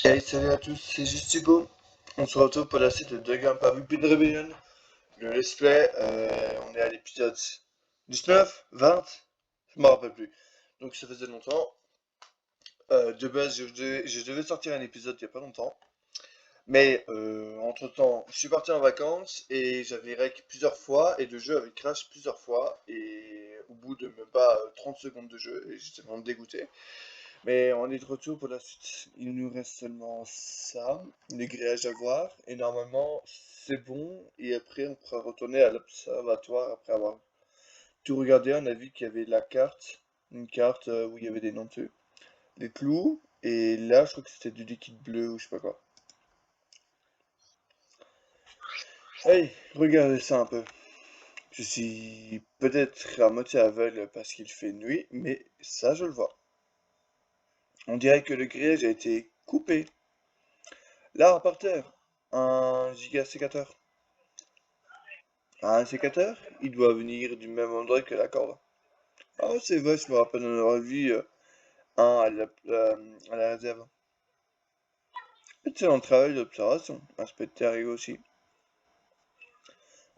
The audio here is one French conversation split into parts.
Hey, salut à tous, c'est juste Hugo. On se retrouve pour la suite de Dragon Paru Blood Rebellion. Le let's play, on est à l'épisode 19, 20, je m'en rappelle plus. Donc ça faisait longtemps. De base, je devais sortir un épisode il y a pas longtemps. Mais entre-temps, je suis parti en vacances et j'avais rec plusieurs fois et le jeu avait crash plusieurs fois. Et au bout de même pas 30 secondes de jeu, et j'étais vraiment dégoûté. Mais on est de retour pour la suite. Il nous reste seulement ça, les grillages à voir, et normalement c'est bon. Et après, on pourra retourner à l'observatoire après avoir tout regardé. On a vu qu'il y avait la carte, une carte où il y avait des nanteux, les clous, et là, je crois que c'était du liquide bleu ou je sais pas quoi. Hey, regardez ça un peu. Je suis peut-être à moitié aveugle parce qu'il fait nuit, mais ça, je le vois. On dirait que le grillage a été coupé. Là, par terre, un gigasécateur. Un sécateur, il doit venir du même endroit que la corde. Ah, c'est vrai, je me rappelle, on aurait vu un à la réserve. Excellent travail d'observation, inspecteur Ego aussi.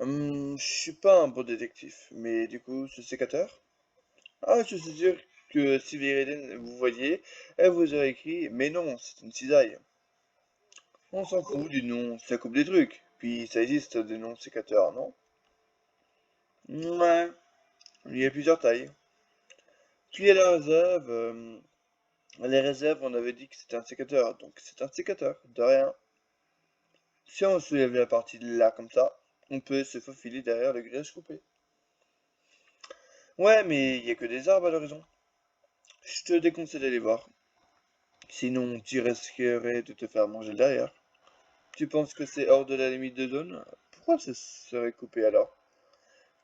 Je suis pas un bon détective, mais du coup, ce sécateur? Ah, je suis sûr que si Viridienne vous voyez, elle vous aurait écrit, mais non, c'est une cisaille. On s'en fout du nom, ça coupe des trucs. Puis ça existe des noms sécateurs, non? Ouais, il y a plusieurs tailles. Puis à la réserve, les réserves, on avait dit que c'était un sécateur, donc c'est un sécateur, de rien. Si on soulève la partie de là comme ça, on peut se faufiler derrière le grillage coupé. Ouais, mais il y a que des arbres à l'horizon. Je te déconseille d'aller voir. Sinon, tu risquerais de te faire manger derrière. Tu penses que c'est hors de la limite de zone? Pourquoi ça serait coupé alors?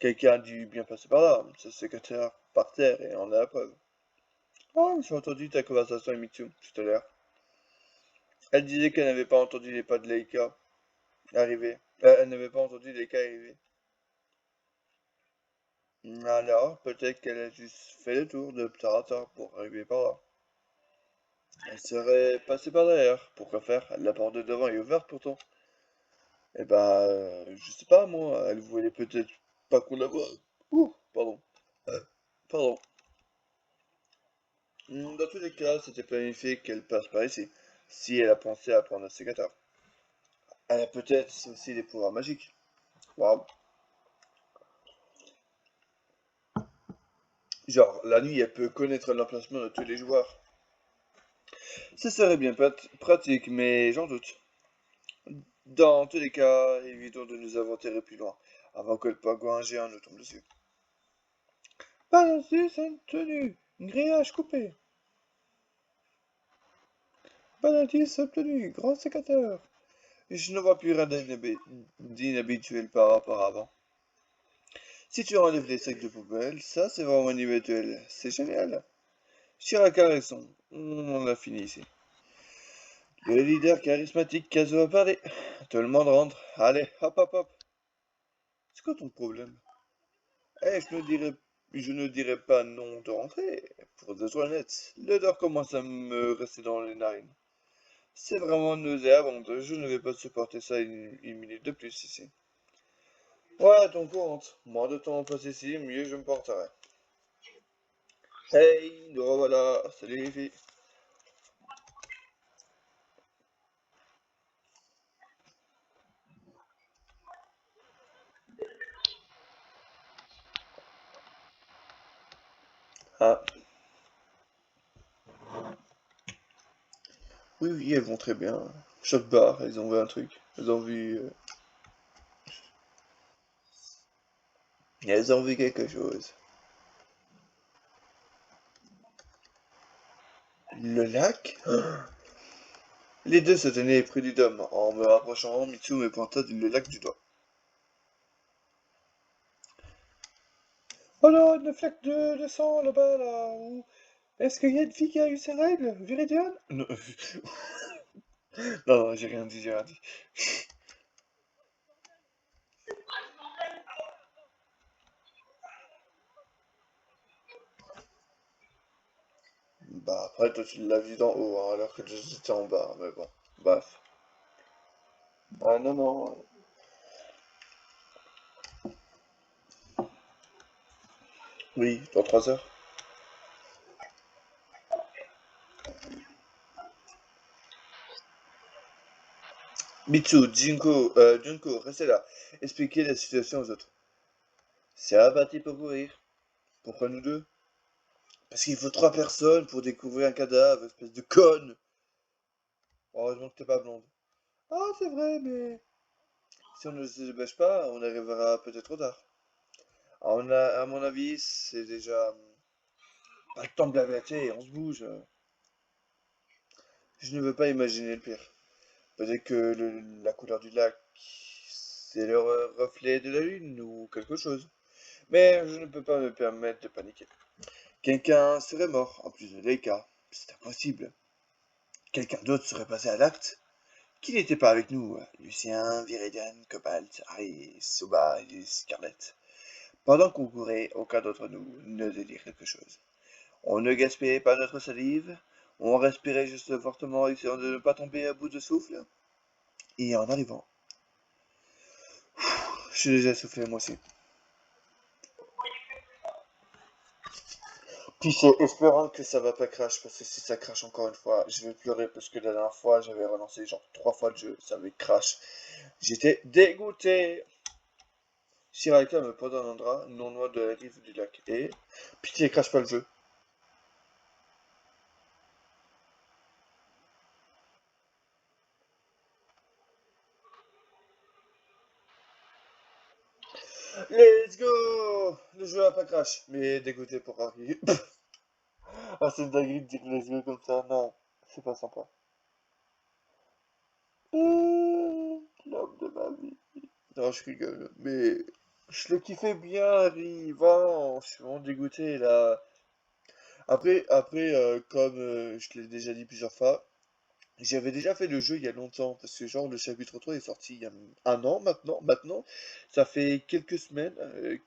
Quelqu'un a dû bien passer par là. Ce sécateur par terre et on a la preuve. Oh, j'ai entendu ta conversation avec Mitsu tout à l'heure. Elle disait qu'elle n'avait pas entendu les pas de Leika arriver. Elle n'avait pas entendu Leika arriver. Alors, peut-être qu'elle a juste fait le tour de Ptaratar pour arriver par là. Elle serait passée par derrière. Pourquoi faire? La porte de devant est ouverte pourtant. Eh ben, je sais pas moi, elle voulait peut-être pas qu'on la voie. Ouh, pardon. Euh, pardon. Dans tous les cas, c'était planifié qu'elle passe par ici. Si elle a pensé à prendre un sécateur. Elle a peut-être aussi des pouvoirs magiques. Waouh. Genre, la nuit, elle peut connaître l'emplacement de tous les joueurs. Ce serait bien pratique, mais j'en doute. Dans tous les cas, évitons de nous aventurer plus loin, avant que le pingouin géant nous tombe dessus. Balancier sans tenue, grillage coupé. Balancier sans tenue, grand sécateur. Je ne vois plus rien d'inhabituel par rapport à avant. Si tu enlèves les sacs de poubelle, ça c'est vraiment inhabituel. C'est génial. Chirac a raison. On en a fini ici. Le leader charismatique Kazo a parlé. Tout le monde rentre. Allez, hop hop hop. C'est quoi ton problème? Eh, je ne dirais pas non de rentrer. Pour être honnête, l'odeur commence à me rester dans les narines. C'est vraiment nauséabond. Je ne vais pas supporter ça une minute de plus ici. Ouais, ton compte. Moins de temps on passe ici, mieux je me porterai. Hey, nous revoilà. Salut les filles. Ah, oui, oui, elles vont très bien. Shot bar, elles ont vu un truc. Elles ont vu quelque chose. Le lac? Les deux se tenaient près du dôme. En me rapprochant, Mitsu me pointa le lac du doigt. Oh là, une flaque de sang là-bas, là. Est-ce qu'il y a une fille qui a eu ses règles? Viridiane? Non, non, j'ai rien dit, j'ai rien dit. Bah après, toi tu l'as vu d'en haut, hein, alors que j'étais en bas, mais bon, bref. Ah non, non. Oui, dans 3 heures. Mitsu, Junko, restez là. Expliquez la situation aux autres. C'est abattu pour courir. Pourquoi nous deux? Parce qu'il faut 3 personnes pour découvrir un cadavre, espèce de conne. Heureusement que t'es pas blonde. Ah, c'est vrai, mais si on ne se dépêche pas, on arrivera peut-être trop tard. À mon avis, c'est déjà pas le temps de la vérité, on se bouge. Je ne veux pas imaginer le pire. Peut-être que la couleur du lac, c'est le reflet de la lune ou quelque chose. Mais je ne peux pas me permettre de paniquer. Quelqu'un serait mort, en plus de Leica. C'est impossible. Quelqu'un d'autre serait passé à l'acte. Qui n'était pas avec nous? Lucien, Viridian, Cobalt, Harry, Soba et Scarlett. Pendant qu'on courait, aucun d'entre nous ne délire quelque chose. On ne gaspillait pas notre salive, on respirait juste fortement, essayant de ne pas tomber à bout de souffle. Et en arrivant, je suis déjà essoufflé moi aussi. Puis c'est espérant que ça va pas crash, parce que si ça crache encore une fois, je vais pleurer, parce que la dernière fois, j'avais relancé genre 3 fois le jeu, ça avait crash. J'étais dégoûté. Shiraika me posa un drap non loin de la rive du lac. Et pitié, crache pas le jeu. Let's go! Le jeu a pas crash, mais dégoûté pour Harry. Ah, c'est une dinguerie de dire let's go comme ça, non, c'est pas sympa. L'homme de ma vie. Non, je rigole, mais je le kiffais bien, Harry. Vraiment, je suis vraiment dégoûté là. Après, comme je te l'ai déjà dit plusieurs fois, j'avais déjà fait le jeu il y a longtemps, parce que genre le chapitre 3 est sorti il y a un an maintenant. Maintenant, ça fait quelques semaines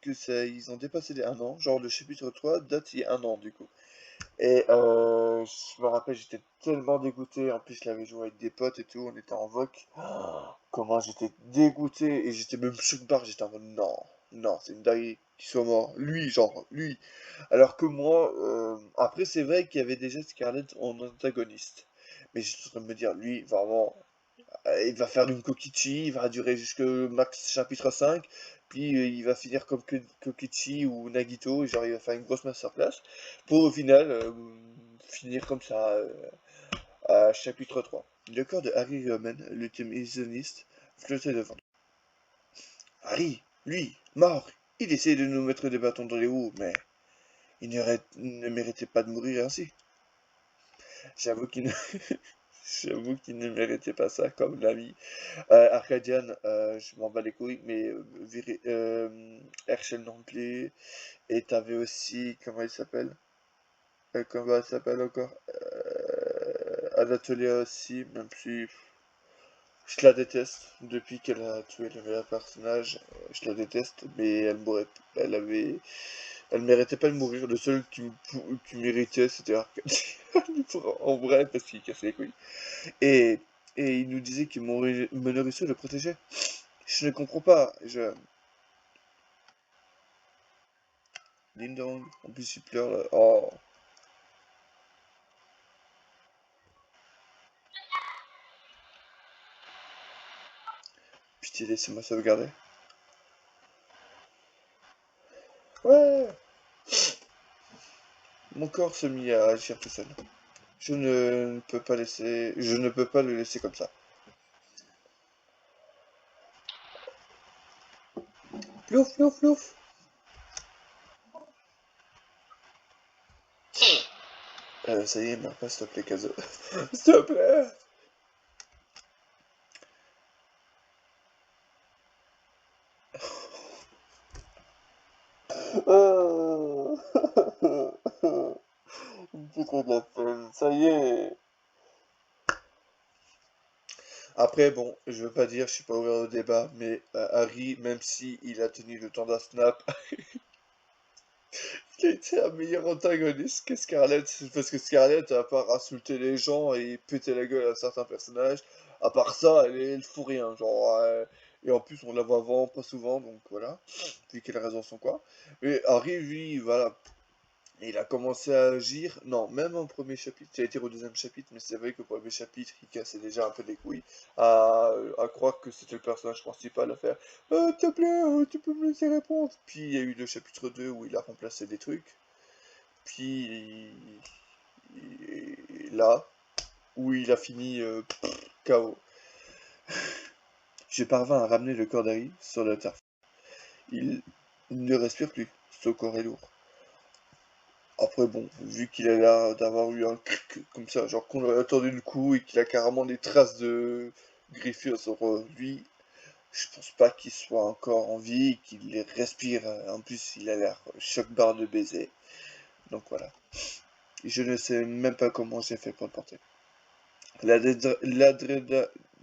que ça, ils ont dépassé les un an. Genre le chapitre 3 date il y a un an du coup. Et je me rappelle, j'étais tellement dégoûté. En plus, je l'avais joué avec des potes et tout, on était en voc. Comment j'étais dégoûté et j'étais même choc barre. J'étais en mode non, non, c'est une dinguerie qu'il soit mort. Lui, genre, lui. Alors que moi, après, c'est vrai qu'il y avait déjà Scarlett en antagoniste. Mais je suis en train de me dire, lui, vraiment, il va faire une Kokichi, il va durer jusque max chapitre 5, puis il va finir comme Kokichi ou Nagito, genre il va faire une grosse masterclass, pour au final finir comme ça à chapitre 3. Le corps de Harry Roman, l'ultime illusionniste, flottait devant. Harry, lui, mort, il essayait de nous mettre des bâtons dans les roues, mais il ne méritait pas de mourir ainsi. J'avoue qu'il ne... J'avoue qu'il ne méritait pas ça comme l'ami. Arcadian, je m'en bats les couilles, mais Herschel non plus. Et t'avais aussi, comment il s'appelle? Comment elle s'appelle encore? Anatolia aussi, même si je la déteste. Depuis qu'elle a tué le meilleur personnage, je la déteste, mais elle méritait pas de mourir. Le seul qui méritait, c'était Arcadian. En vrai, parce qu'il cassait les couilles. Et, et il nous disait que mon nourrisseau le protégeait. Je ne comprends pas. Ding dong. En plus, il pleure là. Oh, pitié, laissez-moi sauvegarder. Ouais, mon corps se mit à agir tout seul. Je ne peux pas le laisser comme ça. Plouf, plouf, plouf. Ça y est, meurs pas, s'il te plaît, Kazo. S'il te plaît. Oh. Il me fait trop de la peine. Ça y est. Après, bon, je veux pas dire, je suis pas ouvert au débat, mais Harry, même si il a tenu le temps d'un snap, Il a été un meilleur antagoniste que Scarlett, parce que Scarlett, à part insulter les gens et péter la gueule à certains personnages, à part ça, elle fout rien, genre, et en plus, on la voit vraiment pas souvent, donc voilà, vu qu'elle a raison son quoi. Mais Harry, lui, voilà, il a commencé à agir, non, même en premier chapitre, il a été au deuxième chapitre, mais c'est vrai qu'au premier chapitre, il cassait déjà un peu les couilles, à croire que c'était le personnage principal, à faire s'il te plaît, tu peux me laisser répondre. Puis il y a eu le chapitre 2 où il a remplacé des trucs, puis là, où il a fini KO. J'ai parvenu à ramener le corps d'Harry sur la terre. Il ne respire plus, son corps est lourd. Après, bon, vu qu'il a l'air d'avoir eu un cric comme ça, genre qu'on aurait attendu le coup et qu'il a carrément des traces de griffures sur lui, je pense pas qu'il soit encore en vie, qu'il les respire. En plus, il a l'air choc-barre de baiser. Donc voilà. Je ne sais même pas comment j'ai fait pour le porter.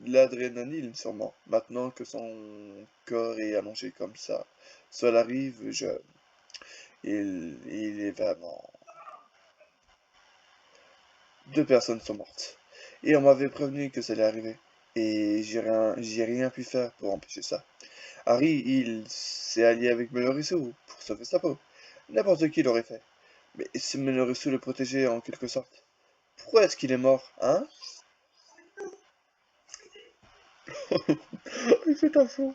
L'adrénaline, sûrement. Maintenant que son corps est allongé comme ça, sur la rive, il est vraiment. Deux personnes sont mortes. Et on m'avait prévenu que ça allait arriver. Et j'ai rien pu faire pour empêcher ça. Harry, il s'est allié avec Meloriceau pour sauver sa peau. N'importe qui l'aurait fait. Mais si Meloriceau le protégeait en quelque sorte. Pourquoi est-ce qu'il est mort, hein? C'est un fou.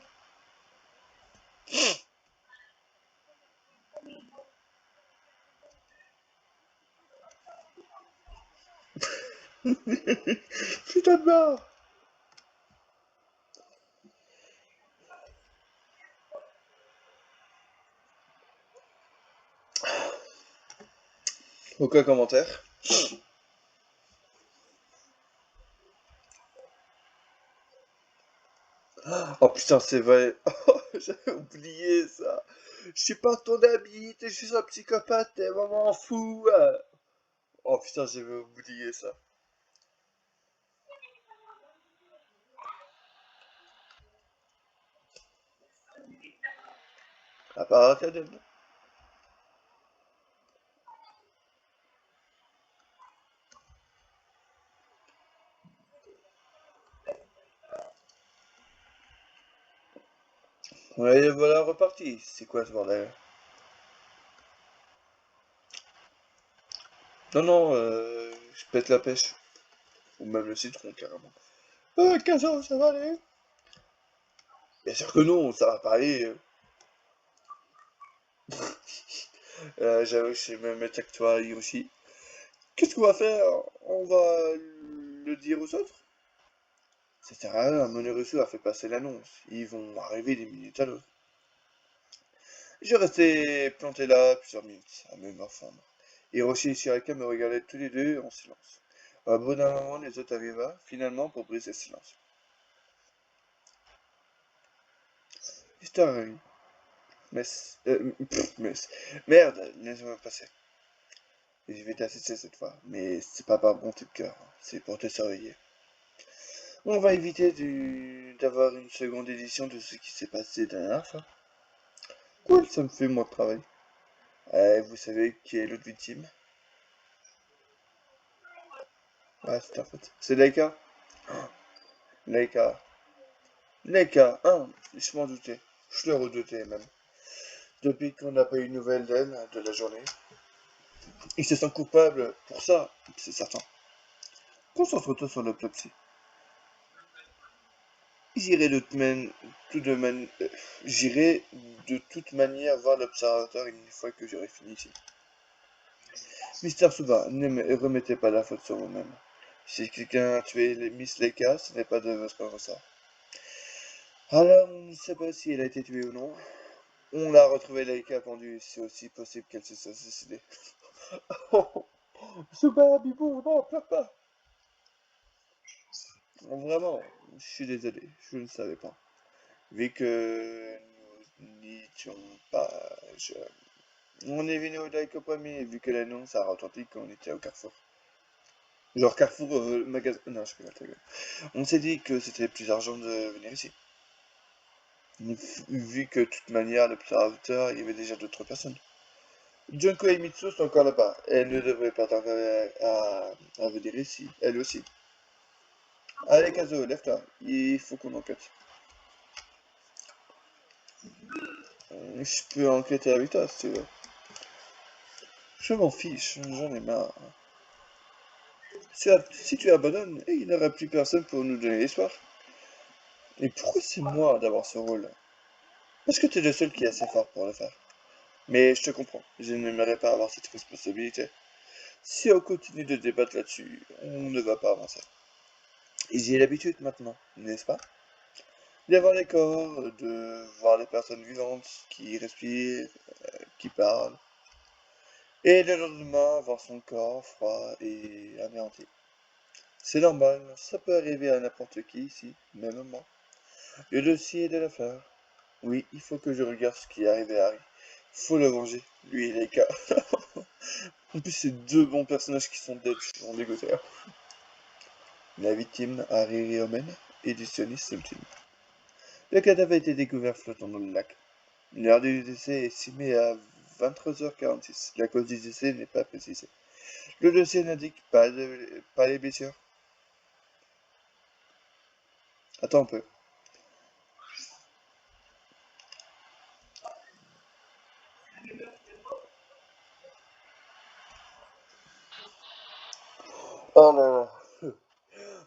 Putain de mort. Aucun commentaire. Oh putain, c'est vrai. Oh, j'avais oublié ça. Je suis pas ton ami, t'es juste un psychopathe, t'es vraiment fou. Oh putain, j'avais oublié ça. À part Arcadine. Ouais, voilà, reparti. C'est quoi ce bordel? Non, non, je pète la pêche. Ou même le citron, carrément. 15 ans, ça va aller? Bien sûr que non, ça va pas aller. J'avoue que je suis même mieux que toi, Hiroshi. Qu'est-ce qu'on va faire? On va le dire aux autres? Ça sert à rien, Monorusso a fait passer l'annonce. Ils vont arriver des minutes à l'autre. Je restais planté là plusieurs minutes, à me morfondre. Hiroshi et Shiraka me regardaient tous les deux en silence. Au bout d'un moment, les autres arriva, finalement, pour briser le silence. Histoire, mess. Mess. Merde, laisse-moi passer. Et je vais t'assister cette fois, mais c'est pas par bonté de cœur, hein. C'est pour te surveiller. On va éviter d'avoir une seconde édition de ce qui s'est passé la dernière fois. Cool, ça me fait moins de travail. Vous savez qui est l'autre victime? Ah, c'est ta faute. C'est Laika? Laika. Laika, hein, je m'en doutais. Je le redoutais même. Depuis qu'on n'a pas eu de nouvelles d'elle de la journée. Il se sent coupable pour ça, c'est certain. Concentre-toi sur l'autopsie. J'irai de toute man- tout de man- J'irai de toute manière voir l'observateur une fois que j'aurai fini ici. Mister Suba, ne remettez pas la faute sur vous-même. Si quelqu'un a tué Miss Leica, ce n'est pas de votre ressort. Alors, on ne sait pas si elle a été tuée ou non. On l'a retrouvée Leica pendue, c'est aussi possible qu'elle se soit suicidée. Oh, Suba, Bibou, non, pleure pas. Vraiment, je suis désolé, je ne savais pas. Vu que nous n'étions pas jeunes. On est venu au Like au premier, vu que l'annonce a retenti qu'on était au Carrefour. Genre Carrefour, magasin. Non, je rigole, ta gueule. On s'est dit que c'était plus argent de venir ici. Vu que de toute manière, l'observateur, il y avait déjà d'autres personnes. Junko et Mitsu sont encore là-bas. Elle ne devrait pas tarder à venir ici, elle aussi. Allez, Kazo, lève-toi. Il faut qu'on enquête. Je peux enquêter avec toi si tu veux. Je m'en fiche, j'en ai marre. Si tu abandonnes, il n'y aura plus personne pour nous donner l'espoir. Et pourquoi c'est moi d'avoir ce rôle? Parce que tu es le seul qui est assez fort pour le faire. Mais je te comprends, je n'aimerais pas avoir cette responsabilité. Si on continue de débattre là-dessus, on ne va pas avancer. Et j'ai l'habitude maintenant, n'est-ce pas? De voir les corps, de voir les personnes vivantes qui respirent, qui parlent, et le lendemain voir son corps froid et anéanti. C'est normal, ça peut arriver à n'importe qui ici, même à moi. Le dossier de l'affaire. Oui, il faut que je regarde ce qui est arrivé à Harry. Faut le venger, lui et Leika. En plus, c'est deux bons personnages qui sont dead, en dégoûté. La victime, Harry Riomen, éditionniste Septime. Le cadavre a été découvert flottant dans le lac. L'heure du décès est estimée à 23h46. La cause du décès n'est pas précisée. Le dossier n'indique pas les blessures. Attends un peu. Oh là là.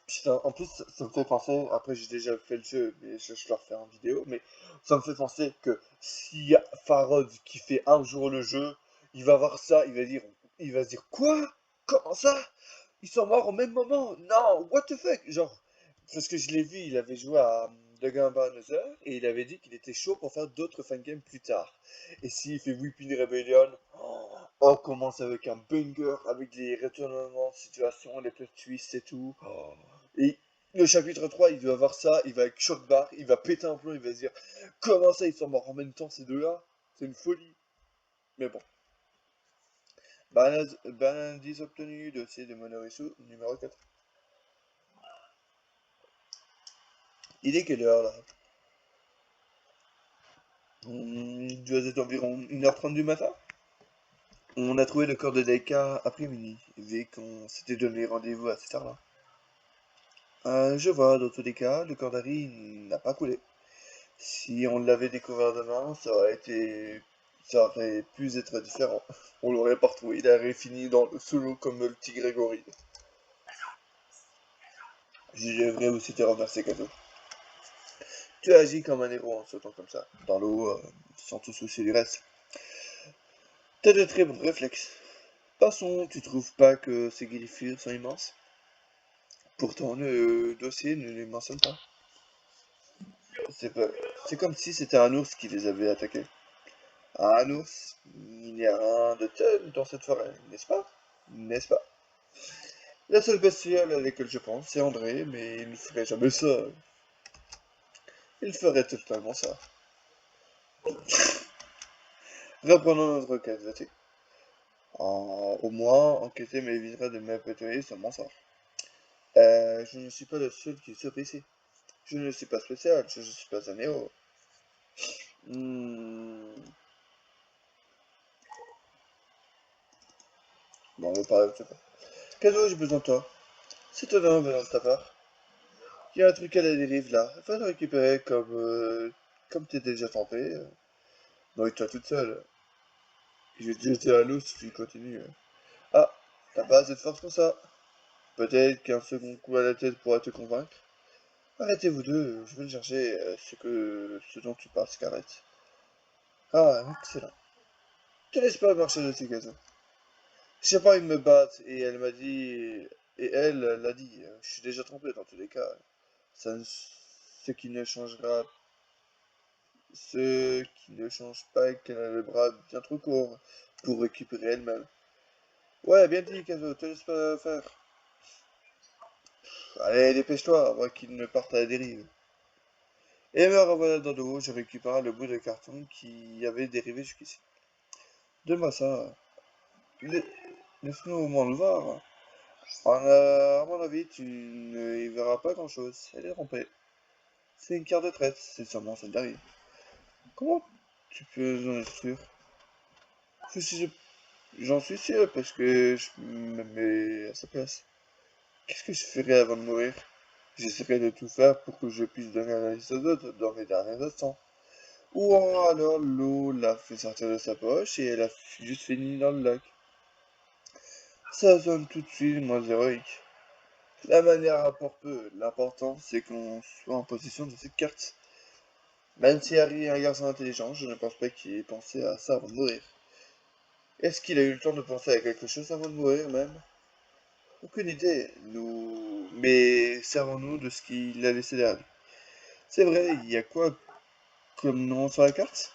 Putain, en plus, ça me fait penser, après j'ai déjà fait le jeu, mais je le refais en vidéo, mais ça me fait penser que s'il y a Farod qui fait un jour le jeu, il va voir ça, il va se dire quoi? Comment ça? Ils sont morts au même moment? Non, what the fuck? Genre, parce que je l'ai vu, il avait joué à Dragon Ball Another, et il avait dit qu'il était chaud pour faire d'autres fangames plus tard. Et s'il fait Weeping Rebellion, on commence avec un banger, avec les retournements de situation, les plot twists et tout. Et le chapitre 3, il va voir ça, il va avec choc barre, il va péter un plomb, il va se dire comment ça ils sont morts en même temps ces deux-là? C'est une folie. Mais bon. Banandis obtenu, dossier de Monorisu, numéro 4. Il est quelle heure là? Il doit être environ 1h30 du matin. On a trouvé le corps de Daika après-midi, vu qu'on s'était donné rendez-vous à cette heure-là. Je vois, dans tous les cas, le corps d'Harry n'a pas coulé. Si on l'avait découvert demain, ça aurait pu être différent. On l'aurait pas retrouvé. Il aurait fini sous l'eau comme le petit Grégory. J'y devrais aussi te remercier, Kato. Tu as agi comme un héros en sautant comme ça, dans l'eau, sans te soucier du reste. T'as de très bons réflexes. Passons, tu trouves pas que ces griffures sont immenses? Pourtant, le dossier ne les mentionne pas. C'est pas... C'est comme si c'était un ours qui les avait attaqués. Un ours? Il n'y a rien de tel dans cette forêt, n'est-ce pas? N'est-ce pas? La seule bestiole à laquelle je pense, c'est André, mais il ne ferait jamais ça. Il ferait totalement ça. Reprenons notre quête, vas-tu? Au moins, enquêter m'évitera de m'apitoyer sur mon sort. Je ne suis pas le seul qui souffre ici. Je ne suis pas spécial, je ne suis pas un héros. Hmm. Bon, on va parler de ça. Cadeau, j'ai besoin de toi. C'est étonnant venant de ta part. Il y a un truc à la dérive là. Va le récupérer comme t'es déjà tenté. Non, et toi toute seule. Je vais te jeter à l'eau si tu continues. Ah, t'as pas assez de force pour ça. Peut-être qu'un second coup à la tête pourra te convaincre. Arrêtez vous deux, je vais le chercher, ce dont tu parles, Scarlett. Ah, excellent. Te laisse pas marcher dessus, Gazo. J'ai pas envie de me battre, et elle m'a dit, et elle l'a dit, je suis déjà trompé dans tous les cas. Ça ne- ce qui ne changera, ce qui ne change pas qu'elle a le bras bien trop court pour récupérer elle-même. Ouais, bien dit, Kazo, te laisse pas faire. Allez, dépêche-toi, avant qu'il ne parte à la dérive. Et me revoilà dans le haut, je récupéra le bout de carton qui avait dérivé jusqu'ici. Donne-moi ça. La- Laisse-nous au moins le voir. À mon avis, tu ne y verras pas grand-chose. Elle est rompée. C'est une carte de traite, c'est sûrement celle d'Harry. Comment tu peux en être sûr? Je suis J'en suis sûr, parce que je me mets à sa place. Qu'est-ce que je ferais avant de mourir? J'essaierai de tout faire pour que je puisse donner un indice aux autres dans mes derniers instants. Ou alors l'eau l'a fait sortir de sa poche et elle a juste fini dans le lac. Ça sonne tout de suite moins héroïque. La manière importe peu, l'important c'est qu'on soit en possession de cette carte. Même si Harry est un garçon intelligent, je ne pense pas qu'il ait pensé à ça avant de mourir. Est-ce qu'il a eu le temps de penser à quelque chose avant de mourir même? Aucune idée, nous... Mais servons-nous de ce qu'il a laissé derrière lui. C'est vrai, il y a quoi comme nom sur la carte?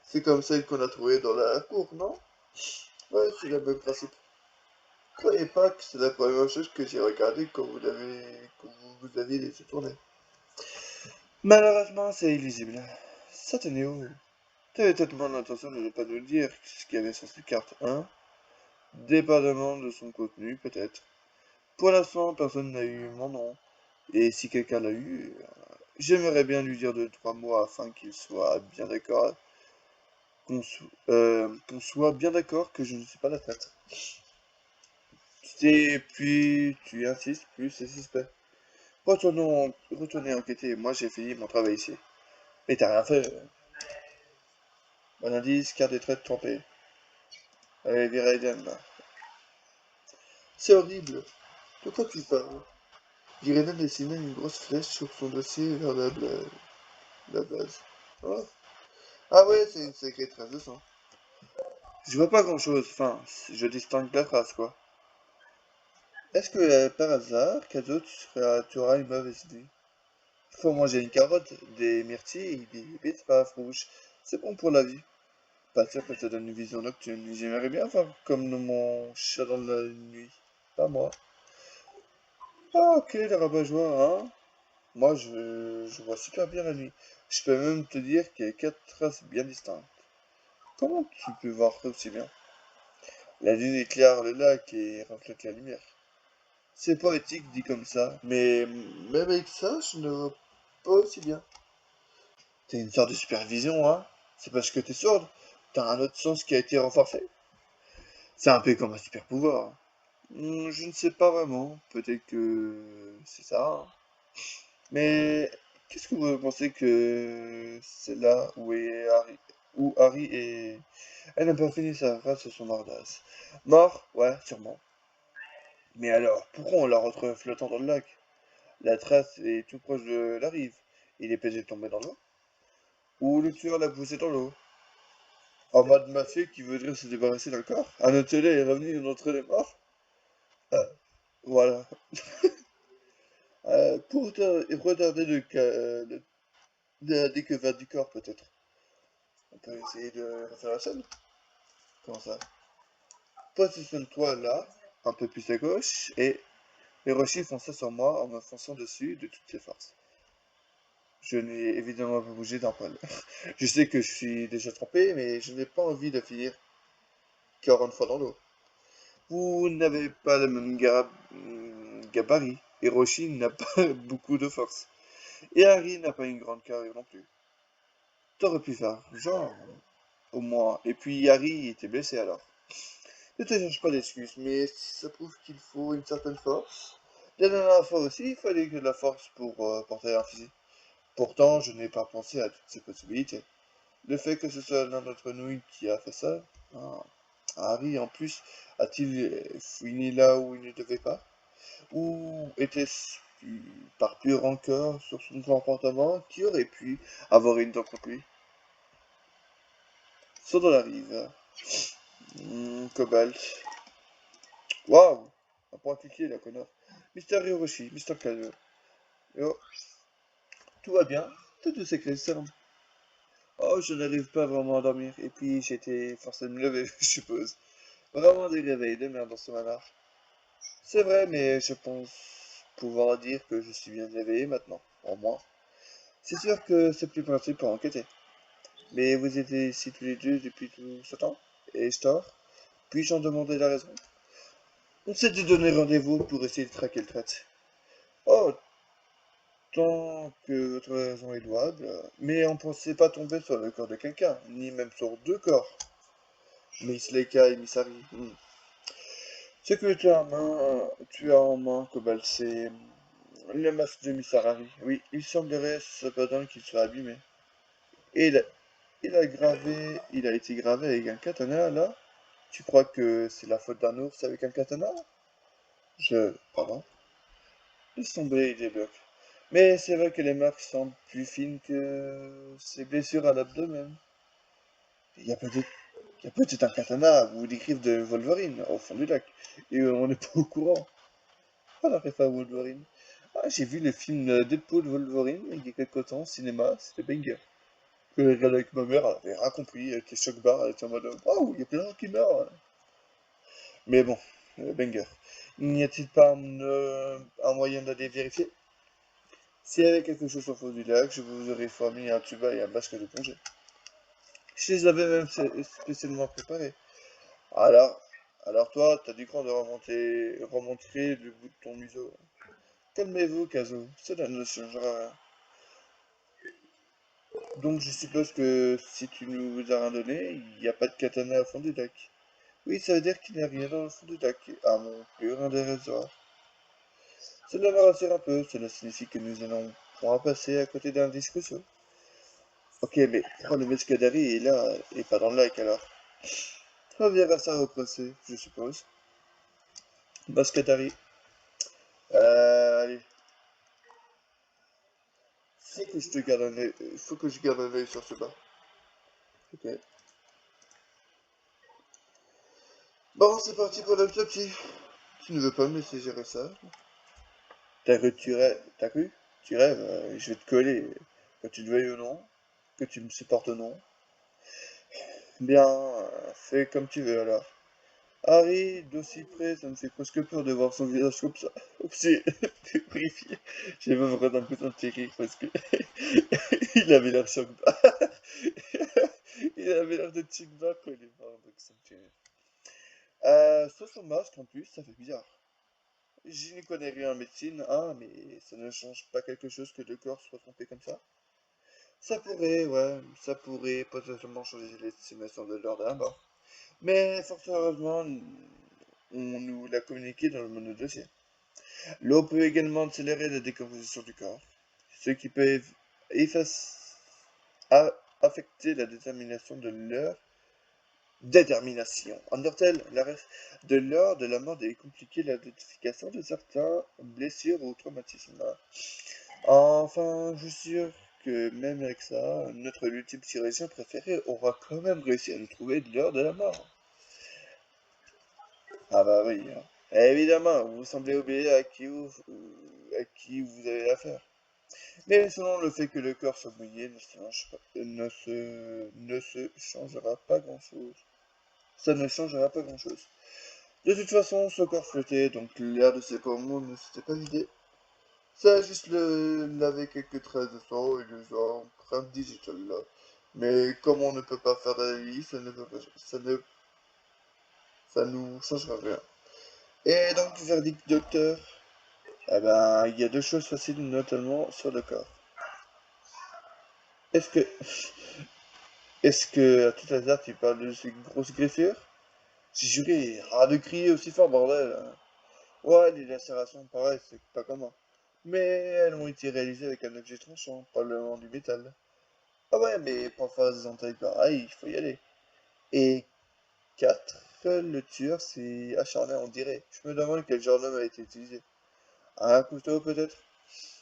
C'est comme celle qu'on a trouvée dans la cour, non? Ouais, c'est le même principe. Croyez pas que c'est la première chose que j'ai regardée quand vous aviez laissé tourner. Malheureusement, c'est illisible. Ça tenait où? T'avais tellement l'intention de ne pas nous dire ce qu'il y avait sur cette carte, hein? Dépendamment de son contenu, peut-être. Pour l'instant, personne n'a eu mon nom. Et si quelqu'un l'a eu, j'aimerais bien lui dire 2, 3 mots afin qu'il soit bien d'accord, qu'on soit bien d'accord que je ne suis pas la traître. Et plus tu insistes, plus c'est suspect. Retournez enquêter, moi j'ai fini mon travail ici. Mais t'as rien fait. Bon indice, carte des traites trempée. Allez, Viraiden, là. C'est horrible. De quoi tu parles? Viraiden dessinait une grosse flèche sur son dossier vers la base. Oh. Ah ouais, c'est une sacrée trace de sang. Je vois pas grand-chose, enfin, je distingue la trace, quoi. Est-ce que par hasard, Cadeau, tu auras une mauvaise idée? Il faut manger une carotte, des myrtilles et des betteraves rouges. C'est bon pour la vie. Pas sûr que ça donne une vision nocturne. J'aimerais bien faire comme mon chat dans la nuit. Pas moi. Ah ok, le rabat-joie, hein? Moi, je vois super bien la nuit. Je peux même te dire qu'il y a 4 traces bien distinctes. Comment tu peux voir ça aussi bien? La lune éclaire le lac et reflète la lumière. C'est poétique dit comme ça, mais même avec ça, je ne vois pas aussi bien. T'as une sorte de supervision, hein? C'est parce que t'es sourde. T'as un autre sens qui a été renforcé. C'est un peu comme un super pouvoir. Je ne sais pas vraiment. Peut-être que c'est ça, hein. Mais qu'est-ce que vous pensez que c'est là où Harry est... Elle n'a pas fini sa phrase sur son mordasse. Mort? Ouais, sûrement. Mais alors, pourquoi on la retrouve flottant dans le lac? La trace est tout proche de la rive. Il est peut-être tombé dans l'eau? Ou le tueur l'a poussé dans l'eau? En mode mafieux qui voudrait se débarrasser d'un corps? Un hôtelier est revenu d'entre les morts? Euh, voilà. Pour retarder la découverte du corps, peut-être. On peut essayer de refaire la scène. Comment ça? Positionne-toi là, un peu plus à gauche, et Hiroshi fonça sur moi en me fonçant dessus de toutes ses forces. Je n'ai évidemment pas bougé d'un poil. Je sais que je suis déjà trempé, mais je n'ai pas envie de finir 40 fois dans l'eau. Vous n'avez pas le même gabarit. Hiroshi n'a pas beaucoup de force. Et Harry n'a pas une grande carrure non plus. T'aurais pu faire genre, au moins. Et puis Harry était blessé alors. Ne te cherche pas d'excuses, mais ça prouve qu'il faut une certaine force. La dernière fois aussi, il fallait que de la force pour porter un fusil. Pourtant, je n'ai pas pensé à toutes ces possibilités. Le fait que ce soit l'un d'entre nous qui a fait ça, hein, Harry en plus, a-t-il fini là où il ne devait pas? Ou était-ce par pure rancœur sur son comportement qui aurait pu avoir une dent contre lui? Saut dans la rive. Cobalt. Waouh! Un point cliqué, la connard. Mister Hiroshi, Mister Kazoo. Oh, tout va bien? T'as de sacrés cernes. Oh, je n'arrive pas vraiment à dormir. Et puis, j'ai été forcé de me lever, je suppose. Vraiment des réveils de merde dans ce manoir. C'est vrai, mais je pense pouvoir dire que je suis bien éveillé maintenant, au moins. C'est sûr que c'est plus pratique pour enquêter. Mais vous étiez ici tous les deux depuis tout ce temps? Et je dors? Puis-je en demander la raison? On s'est dû donner rendez-vous pour essayer de traquer le traite. Oh, tant que votre raison est louable, mais on ne pensait pas tomber sur le corps de quelqu'un, ni même sur 2 corps. Miss Leika et Miss Harry. Ce que tu as en main, Cobalt, c'est le masque de Miss Harry. Oui, il semblerait cependant qu'il soit abîmé. Et il a été gravé avec un katana, là. Tu crois que c'est la faute d'un ours avec un katana? Pardon? Laisse tomber, il débloque. Mais c'est vrai que les marques semblent plus fines que ses blessures à l'abdomen. Il y a peut-être il y a peut-être un katana ou des griffes de Wolverine au fond du lac. Et on n'est pas au courant. Ah, la ref à Wolverine. Ah, j'ai vu le film Deadpool Wolverine il y a quelques temps au cinéma, c'était banger. Que j'ai regardé avec ma mère, elle avait rien compris, elle était choc barre, elle était en mode oh, il y a plein de gens qui meurent. Mais bon, banger. N'y a-t-il pas un moyen d'aller vérifier? S'il y avait quelque chose au fond du lac, je vous aurais fourni un tuba et un basque de plongée. Je les avais même spécialement préparés. Alors, alors toi, t'as du cran de remonter le bout de ton museau. Calmez-vous, Kazo, cela ne changera rien. Donc je suppose que si tu nous as rien donné, il n'y a pas de katana au fond du lac. Oui, ça veut dire qu'il n'y a rien dans le fond du lac, à mon plus grand désespoir. Cela me rassure un peu, cela signifie que nous allons pouvoir passer à côté d'un discussion. Ok, mais pourquoi le Mescadari est là et pas dans le lac alors? On verra ça au procès, je suppose. Mescadari. Allez, faut que je garde un œil sur ce bas. Ok. Bon, c'est parti pour l'autopsie. Tu ne veux pas me laisser gérer ça? T'as cru? Tu rêves, je vais te coller. Que tu le veuilles ou non, que tu me supportes ou non. Bien, fais comme tu veux alors. Harry, d'aussi près, ça me fait presque peur de voir son visage comme ça. C'est horrifié. J'ai même vraiment l'impression de rire parce que il avait l'air choc il avait l'air de chick quand il est mort, donc ça me fait rire. Sauf son masque en plus, ça fait bizarre. Je n'y connais rien en médecine, hein, mais ça ne change pas quelque chose que le corps soit trompé comme ça. Ça pourrait, ouais, ça pourrait potentiellement changer l'estimation de l'heure d'un mort. Mais fort heureusement, on nous l'a communiqué dans le monde dossier. L'eau peut également accélérer la décomposition du corps, ce qui peut effacer, affecter la détermination de l'heure. Détermination. Undertale, de l'heure de la mort et compliquer l'identification de certains blessures ou traumatismes. Enfin, je suis sûr que même avec ça, notre ultime chirurgien préféré aura quand même réussi à nous trouver de l'heure de la mort. Ah bah oui, hein. Évidemment, vous semblez oublier à qui vous avez affaire. Mais selon le fait que le corps soit mouillé, ne se changera pas grand-chose. Ça ne changera pas grand-chose. De toute façon, son corps flottait, donc l'air de ses poumons ne s'était pas vidé. Ça a juste lavé quelques traces de sang et des empreintes digitales là. Mais comme on ne peut pas faire d'analyse, ça nous changera rien. Et donc, verdict docteur, eh ben, il y a deux choses faciles, notamment sur le corps. Est-ce que, est-ce que, à tout hasard, tu parles de ces grosses griffures? J'ai juré, rare de crier aussi fort, bordel. Ouais, les lacérations, pareil, c'est pas commun. Mais elles ont été réalisées avec un objet tranchant, probablement du métal. Ah ouais, mais pour faire des entailles pareilles, il faut y aller. Et 4, le tueur s'est acharné en dirait. Je me demande quel genre d'homme a été utilisé. Un couteau peut-être?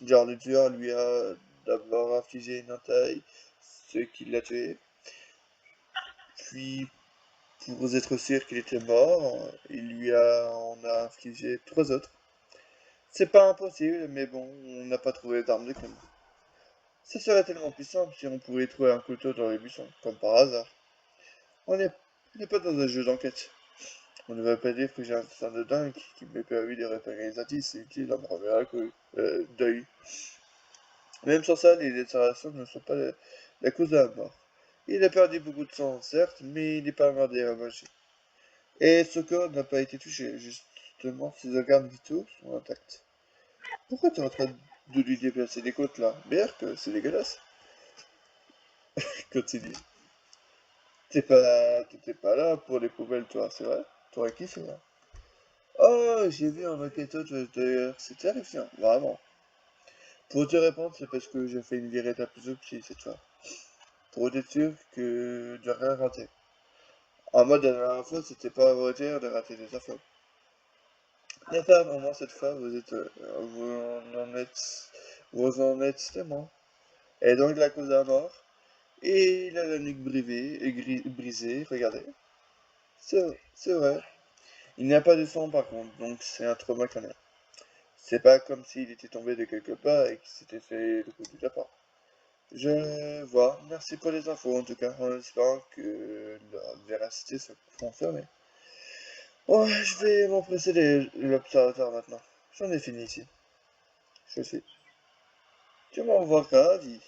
Genre le tueur lui a d'abord infligé une entaille, ce qui l'a tué. Puis, pour être sûr qu'il était mort, en a infligé trois autres. C'est pas impossible, mais bon, on n'a pas trouvé d'arme de crime. Ça serait tellement plus simple si on pouvait trouver un couteau dans les buissons, comme par hasard. On n'est on n'est pas dans un jeu d'enquête. On ne va pas dire que j'ai un instinct de dingue qui m'est permis de repérer les indices utiles à mon premier d'œil. Même sans ça, les déclarations ne sont pas la cause de la mort. Il a perdu beaucoup de sang, certes, mais il n'est pas mort des ravagés. Et ce corps n'a pas été touché, justement, ses organes vitaux sont intacts. Pourquoi tu es en train de lui déplacer les côtes là? Berk, c'est dégueulasse. Continue. T'étais pas là pour les poubelles, toi, c'est vrai? T'aurais kiffé, hein. Oh, j'ai vu un enquêteur d'ailleurs, c'est terrifiant, vraiment. Pour te répondre, c'est parce que j'ai fait une véritable autopsie cette fois. Pour être sûr que de rien rater. En mode, la dernière fois, c'était pas à votre de rater des infos. D'accord, au moins cette fois, vous en êtes témoin. Et donc, la cause de la mort, et il a la nuque brisée, regardez. C'est vrai. Il n'y a pas de sang par contre, donc c'est un trauma crânien. C'est pas comme s'il était tombé de quelque part et qu'il s'était fait le coup du lapin. Je vois. Merci pour les infos en tout cas, en espérant que la véracité soit confirmée. Bon, je vais m'empresser de l'observatoire maintenant. J'en ai fini ici. Je sais. Tu m'envoies ravi.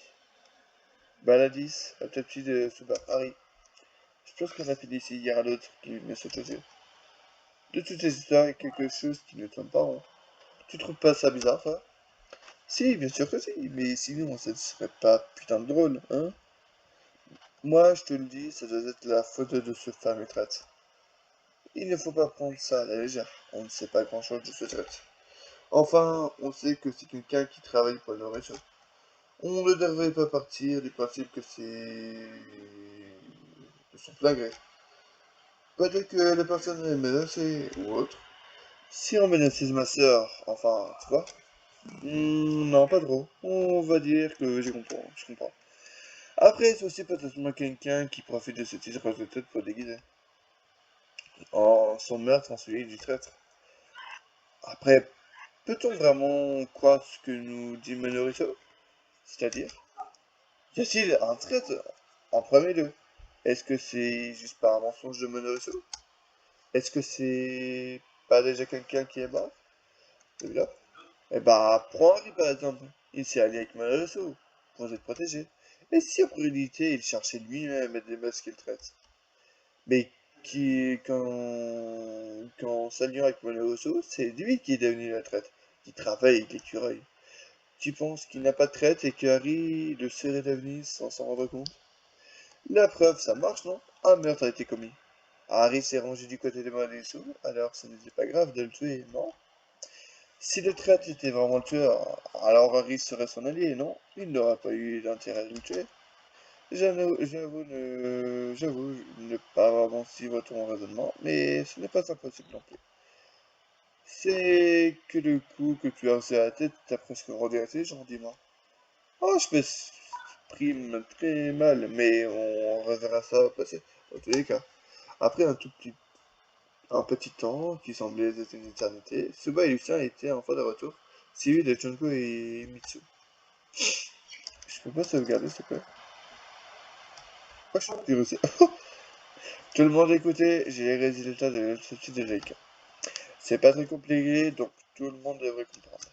Baladis, à ta petite Suba. Harry. Je pense qu'on a fini ici. Il y a un autre qui me saute aux yeux. De toutes ces histoires, il y a quelque chose qui ne tourne pas rond. Tu trouves pas ça bizarre, ça? Si, bien sûr que si, mais sinon, ça ne serait pas putain de drôle, hein? Moi, je te le dis, ça doit être la faute de ce fameux traite. Il ne faut pas prendre ça à la légère. On ne sait pas grand-chose de ce traite. Enfin, on sait que c'est quelqu'un qui travaille pour le réseau. On ne devrait pas partir du principe que c'est de son plein gré. Peut-être que la personne est menacée ou autre. Si on menaçait ma sœur, enfin, tu vois? Non, pas trop. On va dire que je comprends. Après, c'est aussi peut-être quelqu'un qui profite de ce titre de tête pour déguiser. En son meurtre en celui du traître. Après, peut-on vraiment croire ce que nous dit Menorito? C'est-à-dire? Y a-t-il un traître en premier lieu? Est-ce que c'est juste par un mensonge de Menorito? Est-ce que c'est pas déjà quelqu'un qui est mort? Celui-là? Eh bah, prends Harry par exemple. Il s'est allié avec Menorito pour être protégé. Et si en réalité il cherchait lui-même à démasquer le traître? Mais qu'en s'alliant avec Monogoso, c'est lui qui est devenu la traite, qui travaille avec l'écureuil. Tu penses qu'il n'a pas de traite et que Harry le serait devenu sans s'en rendre compte? La preuve, ça marche, non? Un meurtre a été commis. Harry s'est rangé du côté de Monogoso, alors ce n'était pas grave de le tuer, non? Si le traître était vraiment le tueur, alors Harry serait son allié, non? Il n'aurait pas eu d'intérêt à le tuer. J'avoue ne pas vraiment suivre ton raisonnement, mais ce n'est pas impossible non plus. C'est que le coup que tu as fait à la tête t'a presque regretté, genre dis-moi. Oh, je m'exprime très mal, mais on reverra ça passer, dans tous les cas. Après un petit temps, qui semblait être une éternité, Suba et Lucien étaient enfin de retour, suivis de Junko et Mitsu. Je peux pas sauvegarder, s'il te plaît? Oh, je suis plus aussi. Tout le monde écoutait, j'ai les résultats de l'autopsie de Jake. C'est pas très compliqué, donc tout le monde devrait comprendre.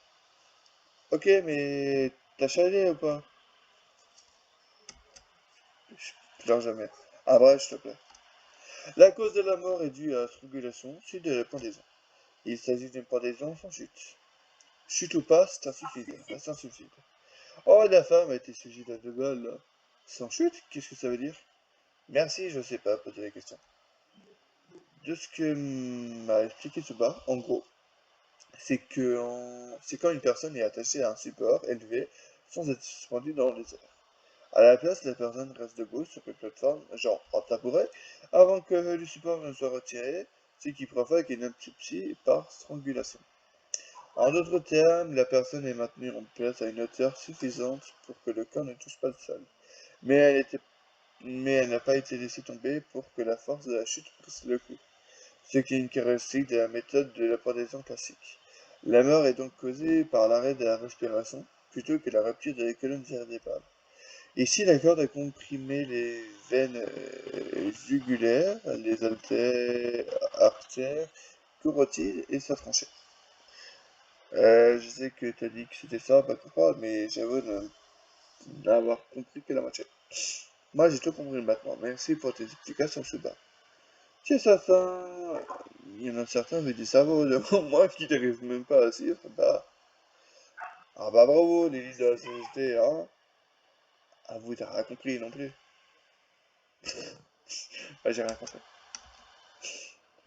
Ok, mais t'as chialé ou pas? Je pleure jamais. Ah bref, s'il te plaît. La cause de la mort est due à la strangulation suite de la pendaison. Il s'agit d'une pendaison sans chute. Chute ou pas, c'est un suicide. Reste un suicide. Oh, la femme a été suicide à deux balles. Sans chute? Qu'est-ce que ça veut dire? Merci, je sais pas poser la question. De ce que m'a expliqué Tsuba, en gros, c'est quand une personne est attachée à un support élevé sans être suspendue dans les airs. À la place, la personne reste debout sur une plateforme, genre en tabouret, avant que le support ne soit retiré, ce qui provoque une asphyxie par strangulation. En d'autres termes, la personne est maintenue en place à une hauteur suffisante pour que le corps ne touche pas le sol. Mais mais elle n'a pas été laissée tomber pour que la force de la chute presse le coup, ce qui est une caractéristique de la méthode de la pendaison classique. La mort est donc causée par l'arrêt de la respiration, plutôt que la rupture de la colonne vertébrale. Ici, la corde a comprimé les veines jugulaires, les artères carotides et sa tranchée. Je sais que tu as dit que c'était ça, pas pourquoi, mais j'avoue n'avoir compris que la moitié. Moi, j'ai tout compris maintenant. Merci pour tes explications, Suba. C'est ça. Il y en a certains avec des cerveaux devant moi qui n'arrivent même pas à suivre. Ah bah bravo, l'élite de la société, hein. Ah, vous t'as rien compris non plus. Ah, j'ai rien compris.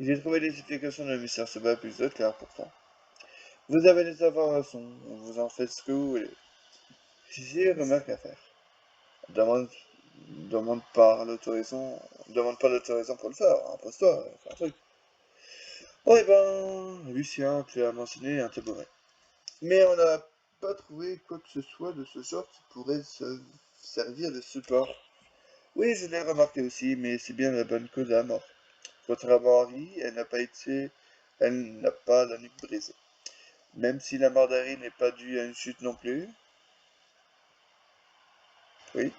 J'ai trouvé les explications de Mr. Soba plus claires pourtant. Vous avez des informations, vous en faites ce que vous voulez. J'ai remarque à faire. Demande, demande pas l'autorisation pour le faire, impose-toi, fais un truc. Oh, eh ben, Lucien, tu as mentionné un tabouret. Mais on n'a pas trouvé quoi que ce soit de ce genre qui pourrait se servir de support. Oui, je l'ai remarqué aussi, mais c'est bien la bonne cause à mort. Contrairement à Harry, elle n'a pas la nuque brisée. Même si la mort d'Harry n'est pas due à une chute non plus. Oui.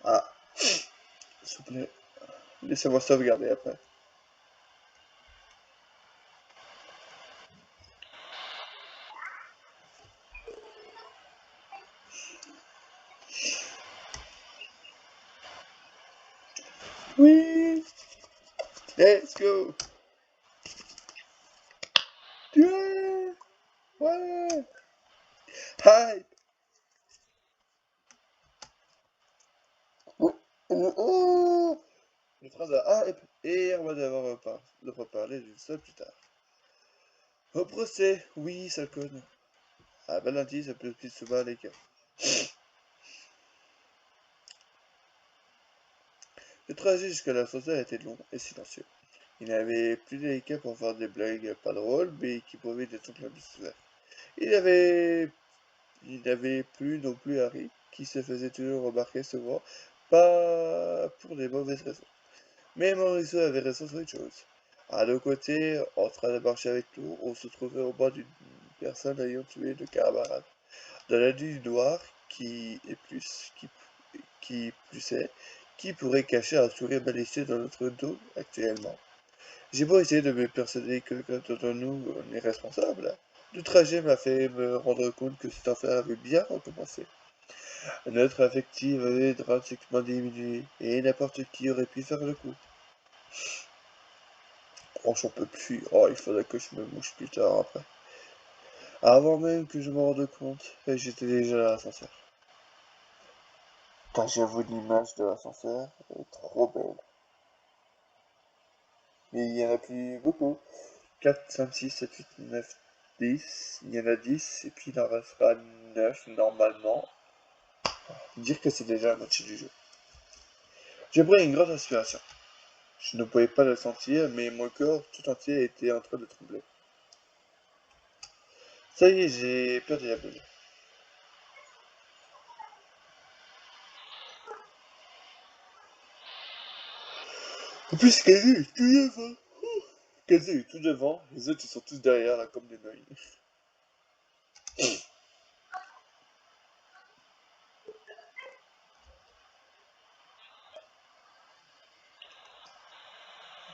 Ah, s'il vous plaît, laissez-moi sauvegarder après. Oui, let's go. Yeah, ouais. Hype. Oh, oh, oh. Une phrase à hype et on va devoir reparler d'une seule plus tard. Au procès, oui, ça conne. Ah, bel indice, ça peut plus souvent les cas. Le trajet jusqu'à l'ascenseur était long et silencieux. Il n'avait plus délicat pour faire des blagues pas drôles, mais qui pouvaient détendre l'atmosphère. Il avait, il n'avait plus non plus Harry, qui se faisait toujours remarquer souvent, pas pour des mauvaises raisons. Mais Morisot avait raison sur une chose. À nos côtés, en train de marcher avec nous, on se trouvait au bas d'une personne ayant tué deux camarades. Dans la nuit noire, qui plus est, qui pourrait cacher un sourire malicieux dans notre dos actuellement. J'ai beau essayer de me persuader que quelqu'un d'entre nous est responsable. Le trajet m'a fait me rendre compte que cette affaire avait bien recommencé. Notre affectif avait drastiquement diminué, et n'importe qui aurait pu faire le coup. Oh, j'en peux plus. Oh, il faudrait que je me mouche plus tard après. Avant même que je me rende compte, j'étais déjà à l'ascenseur. Quand j'avoue l'image de l'ascenseur est trop belle. Mais il y en a plus beaucoup. 4, 5, 6, 7, 8, 9, 10. Il y en a 10, et puis il en restera 9 normalement. Dire que c'est déjà la moitié du jeu. J'ai pris une grande inspiration. Je ne pouvais pas le sentir, mais mon corps tout entier était en train de trembler. Ça y est, j'ai perdu la boule. En plus, Kazé est tout devant. Kazé est tout devant, les autres ils sont tous derrière là comme des noyés.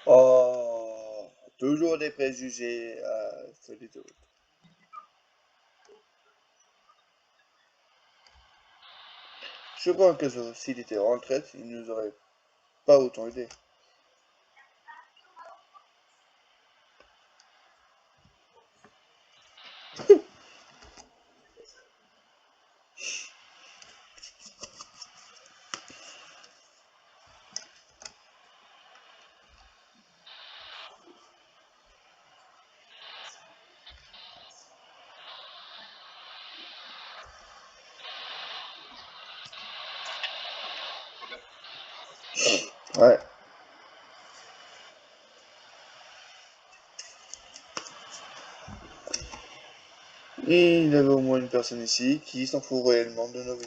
Oh, toujours des préjugés à Solitude. Je crois que s'il était en retraite, il nous aurait pas autant aidé. Ouais. Et il y avait au moins une personne ici qui s'en fout réellement de nos vies.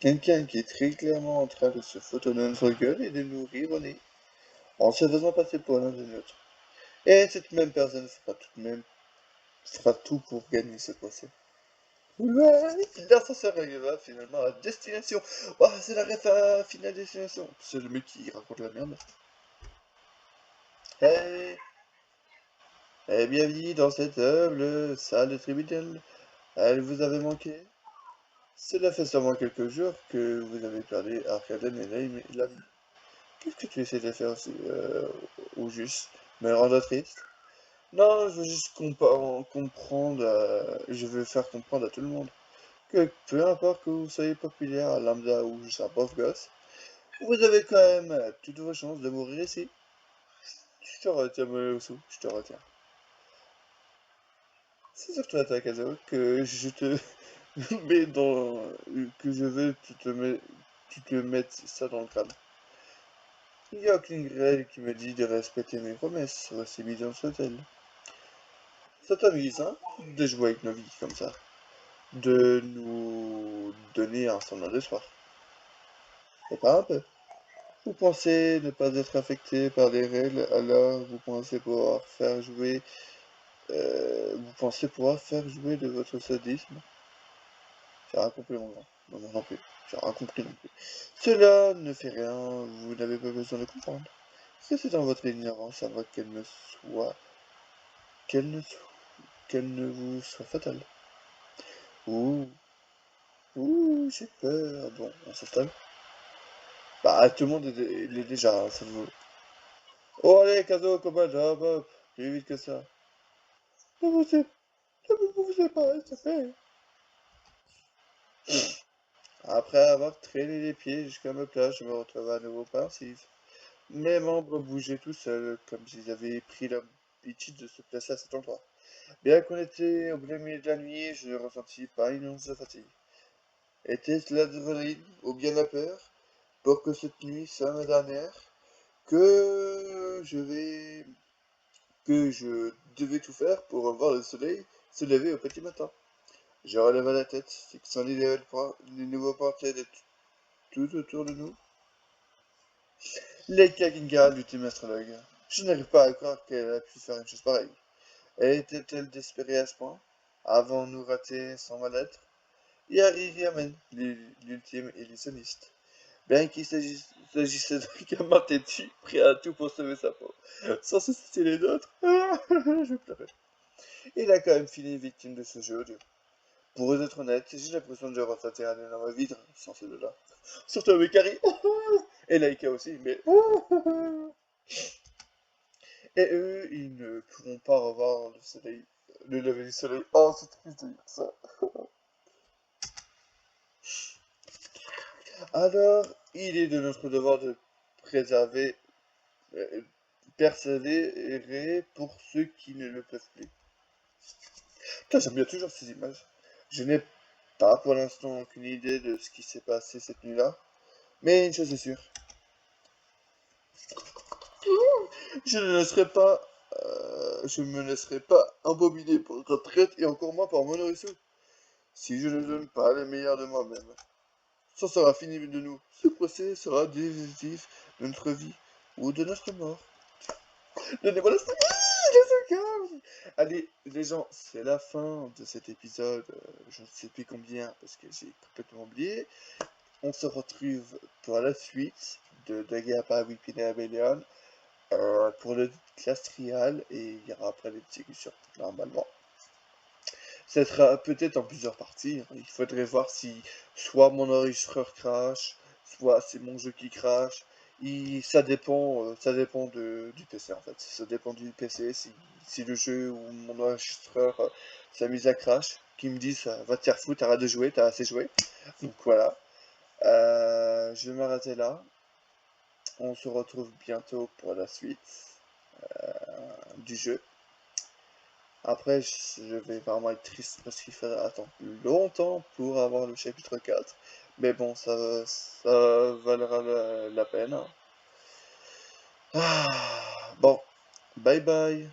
Quelqu'un qui est très clairement en train de se foutre de notre gueule et de nous rire au nez, en se faisant passer pour l'un de nôtres. Et cette même personne fera tout pour gagner ce procès. Ouais, l'ascenseur arriva finalement à destination. Oh, c'est la ref à finale destination. C'est le mec qui raconte la merde. Hey, bienvenue dans cette humble salle de tribunal. Elle vous avait manqué? Cela fait seulement quelques jours que vous avez perdu Arcaden et l'ami. Qu'est-ce que tu essaies de faire aussi, au juste? Me rendre triste? Non, je veux juste comprendre, je veux faire comprendre à tout le monde que peu importe que vous soyez populaire, lambda ou juste un pauvre gosse, Vous avez quand même toutes vos chances de mourir ici. Je te retiens, Monosu, je te retiens. C'est sur toi, Takazo, que je te mets dans... que je veux que tu te mettes ça dans le crâne. Il n'y a aucune règle qui me dit de respecter mes promesses, aussi bizarre soit-elle. Ça t'amuse, hein, de jouer avec nos vies comme ça, de nous donner un semblant d'espoir. Et pas un peu. Vous pensez ne pas être affecté par les règles, alors vous pensez pouvoir faire jouer, vous pensez pouvoir faire jouer de votre sadisme. J'ai rien compris, mon grand. Non, moi non plus. J'ai rien compris non plus. Cela ne fait rien, vous n'avez pas besoin de comprendre. C'est dans votre ignorance avant qu'elle ne, qu'elle ne vous soit fatale. Ouh, ouh, j'ai peur. Bon, on s'installe. Bah, tout le monde est déjà, hein, ça vous... Oh, allez, Kazo, Cobalt, hop, hop, plus vite que ça. Ne vous ne me poussez pas, s'il te plaît. Après avoir traîné les pieds jusqu'à ma place, je me retrouvais à nouveau pensif. Mes membres bougeaient tout seuls, comme s'ils avaient pris l'habitude de se placer à cet endroit. Bien qu'on était au plein milieu de la nuit, je ne ressentis pas une once de fatigue. Était-ce l'adrénaline ou bien la peur pour que cette nuit soit ma dernière, que je vais, que je devais tout faire pour voir le soleil se lever au petit matin? Je releva la tête, fixant les nouveaux portraits de tout autour de nous. Les Kaginga, l'ultime astrologue. Je n'arrive pas à croire qu'elle a pu faire une chose pareille. Elle était-elle désespérée à ce point? Avons-nous raté son mal-être? Yari Riamen, l'ultime illusionniste. Bien qu'il s'agissait d'un gamin têtu, prêt à tout pour sauver sa peau. Sans se citer les autres, je pleurais. Il a quand même fini victime de ce jeu odieux. Pour être honnête, j'ai l'impression de ressentir un énorme vide sans ces deux-là. Surtout avec Harry. Et Laika aussi, mais... Et eux, ils ne pourront pas revoir le soleil, le lever du soleil. Oh, c'est triste de dire ça. Alors, il est de notre devoir de préserver, euh, persévérer pour ceux qui ne le peuvent plus. Putain, j'aime bien toujours ces images. Je n'ai pas pour l'instant aucune idée de ce qui s'est passé cette nuit-là, mais une chose est sûre, je me laisserai pas embobiner pour retraite et encore moins par Monoritsu, si je ne donne pas le meilleur de moi-même. Ça sera fini de nous. Ce procès sera décisif de notre vie ou de notre mort. Donnez-moi la calme. Allez, les gens, c'est la fin de cet épisode. Je ne sais plus combien parce que j'ai complètement oublié. On se retrouve pour la suite de Daggerpa Weeping Rebellion pour le classe trial et il y aura après les exécutions normalement. Ça sera peut-être en plusieurs parties. Il faudrait voir si soit mon enregistreur crash, soit c'est mon jeu qui crash. Ça dépend du PC en fait. Ça dépend du PC. Si le jeu ou mon enregistreur s'amuse à crash, qui me disent va te faire foutre, arrête de jouer, t'as assez joué. Donc voilà. Je vais m'arrêter là. On se retrouve bientôt pour la suite du jeu. Après, je vais vraiment être triste parce qu'il faudra attendre longtemps pour avoir le chapitre 4. Mais bon, ça valera la peine. Ah, bon, bye bye.